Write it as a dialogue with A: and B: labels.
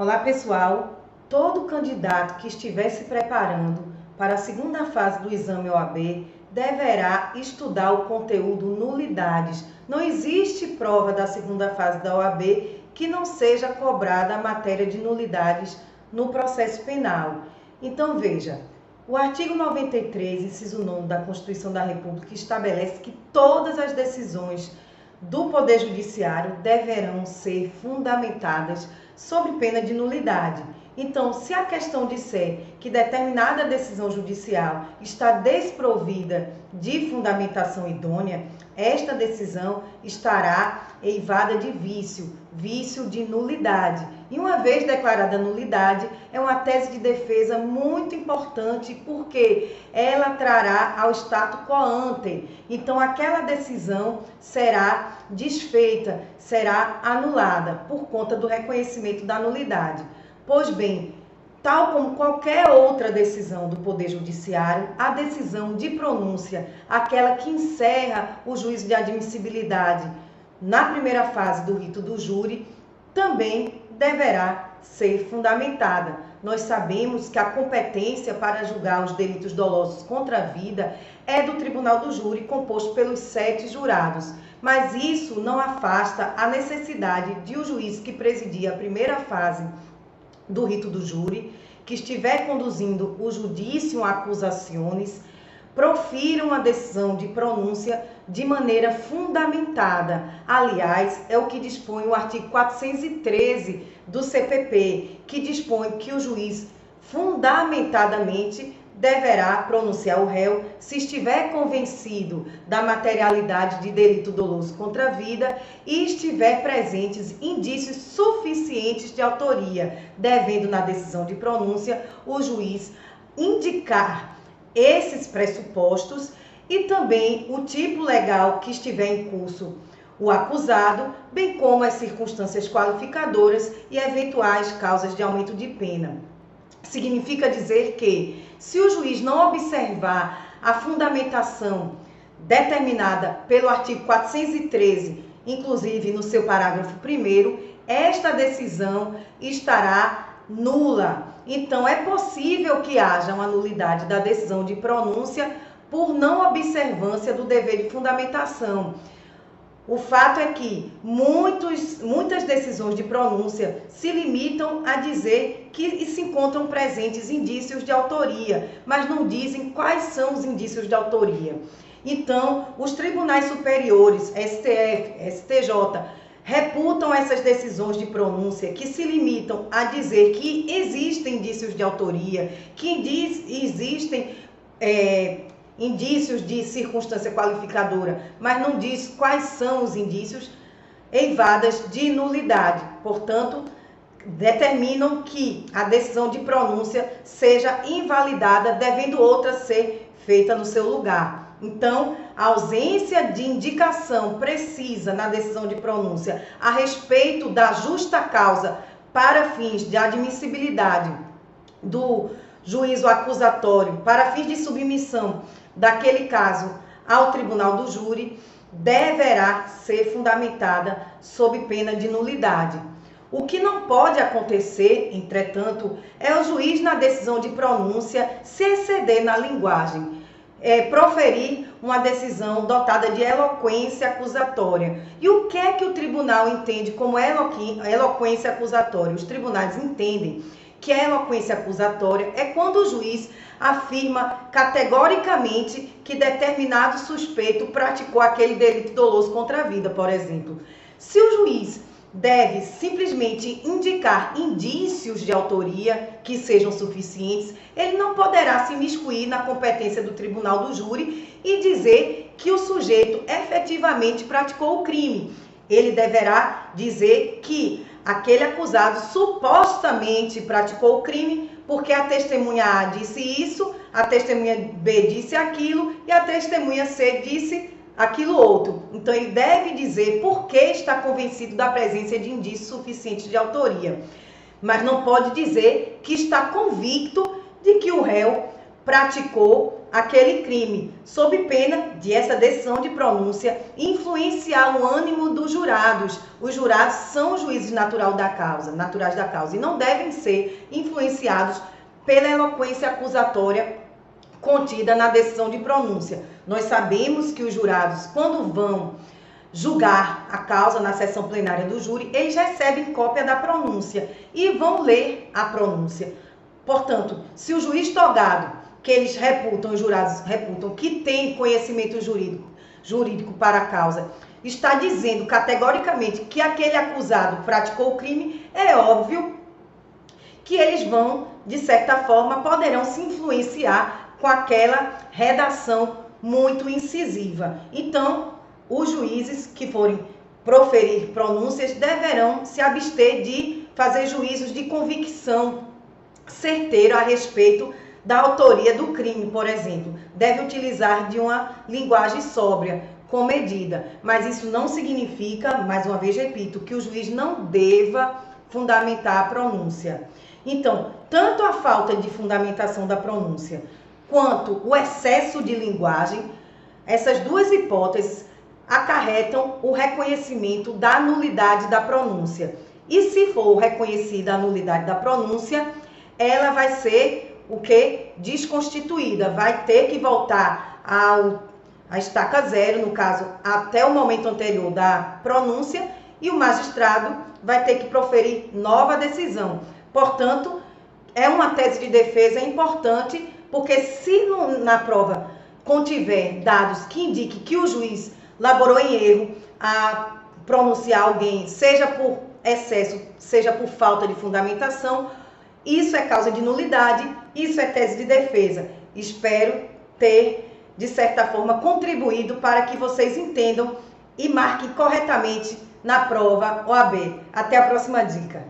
A: Olá pessoal, todo candidato que estiver se preparando para a segunda fase do exame OAB deverá estudar o conteúdo nulidades. Não existe prova da segunda fase da OAB que não seja cobrada a matéria de nulidades no processo penal. Então veja, o artigo 93, inciso 9 da Constituição da República estabelece que todas as decisões do Poder Judiciário deverão ser fundamentadas sob pena de nulidade. Então, se a questão disser que determinada decisão judicial está desprovida de fundamentação idônea, esta decisão estará eivada de vício de nulidade. E uma vez declarada nulidade, é uma tese de defesa muito importante porque ela trará ao status quo ante. Então, aquela decisão será desfeita, será anulada por conta do reconhecimento da nulidade. Pois bem, tal como qualquer outra decisão do Poder Judiciário, a decisão de pronúncia, aquela que encerra o juízo de admissibilidade na primeira fase do rito do júri, também deverá ser fundamentada. Nós sabemos que a competência para julgar os delitos dolosos contra a vida é do Tribunal do Júri, composto pelos 7 jurados. Mas isso não afasta a necessidade de o juiz que presidir a primeira fase do rito do júri, que estiver conduzindo o judicium accusationis, profira uma decisão de pronúncia de maneira fundamentada. Aliás, é o que dispõe o artigo 413 do CPP, que dispõe que o juiz fundamentadamente deverá pronunciar o réu se estiver convencido da materialidade de delito doloso contra a vida e estiver presentes indícios suficientes de autoria, devendo na decisão de pronúncia o juiz indicar esses pressupostos e também o tipo legal que estiver em curso o acusado, bem como as circunstâncias qualificadoras e eventuais causas de aumento de pena. Significa dizer que, se o juiz não observar a fundamentação determinada pelo artigo 413, inclusive no seu parágrafo 1º, esta decisão estará nula. Então, é possível que haja uma nulidade da decisão de pronúncia por não observância do dever de fundamentação. O fato é que muitas decisões de pronúncia se limitam a dizer que se encontram presentes indícios de autoria, mas não dizem quais são os indícios de autoria. Então, os tribunais superiores, STF, STJ, reputam essas decisões de pronúncia que se limitam a dizer que existem indícios de autoria, que existem indícios de circunstância qualificadora, mas não diz quais são os indícios, eivadas de nulidade. Portanto, determinam que a decisão de pronúncia seja invalidada, devendo outra ser feita no seu lugar. Então, a ausência de indicação precisa na decisão de pronúncia a respeito da justa causa para fins de admissibilidade do juízo acusatório, para fins de submissão daquele caso ao tribunal do júri, deverá ser fundamentada sob pena de nulidade. O que não pode acontecer, entretanto, é o juiz, na decisão de pronúncia, se exceder na linguagem, proferir uma decisão dotada de eloquência acusatória. E o que é que o tribunal entende como eloquência acusatória? Os tribunais entendem que a eloquência acusatória é quando o juiz afirma categoricamente que determinado suspeito praticou aquele delito doloso contra a vida, por exemplo. Se o juiz deve simplesmente indicar indícios de autoria que sejam suficientes, ele não poderá se imiscuir na competência do tribunal do júri e dizer que o sujeito efetivamente praticou o crime. Ele deverá dizer que aquele acusado supostamente praticou o crime porque a testemunha A disse isso, a testemunha B disse aquilo e a testemunha C disse aquilo outro. Então, ele deve dizer por que está convencido da presença de indícios suficientes de autoria. Mas não pode dizer que está convicto de que o réu praticou aquele crime, sob pena de essa decisão de pronúncia influenciar o ânimo dos jurados. Os jurados são os juízes naturais da causa, e não devem ser influenciados pela eloquência acusatória contida na decisão de pronúncia. Nós sabemos que os jurados, quando vão julgar a causa na sessão plenária do júri, eles recebem cópia da pronúncia e vão ler a pronúncia. Portanto, se o juiz togado, que eles reputam, os jurados reputam, que tem conhecimento jurídico para a causa, está dizendo categoricamente que aquele acusado praticou o crime, é óbvio que eles vão, de certa forma, poderão se influenciar com aquela redação muito incisiva. Então, os juízes que forem proferir pronúncias deverão se abster de fazer juízos de convicção certeiro a respeito da autoria do crime, por exemplo. Deve utilizar de uma linguagem sóbria, com medida. Mas isso não significa, mais uma vez repito, que o juiz não deva fundamentar a pronúncia. Então, tanto a falta de fundamentação da pronúncia quanto o excesso de linguagem, essas duas hipóteses acarretam o reconhecimento da nulidade da pronúncia. E se for reconhecida a nulidade da pronúncia, ela vai ser o que? Desconstituída, vai ter que voltar à estaca zero, no caso, até o momento anterior da pronúncia, e o magistrado vai ter que proferir nova decisão. Portanto, é uma tese de defesa importante, porque se na prova contiver dados que indiquem que o juiz laborou em erro a pronunciar alguém, seja por excesso, seja por falta de fundamentação, isso é causa de nulidade, isso é tese de defesa. Espero ter, de certa forma, contribuído para que vocês entendam e marquem corretamente na prova OAB. Até a próxima dica.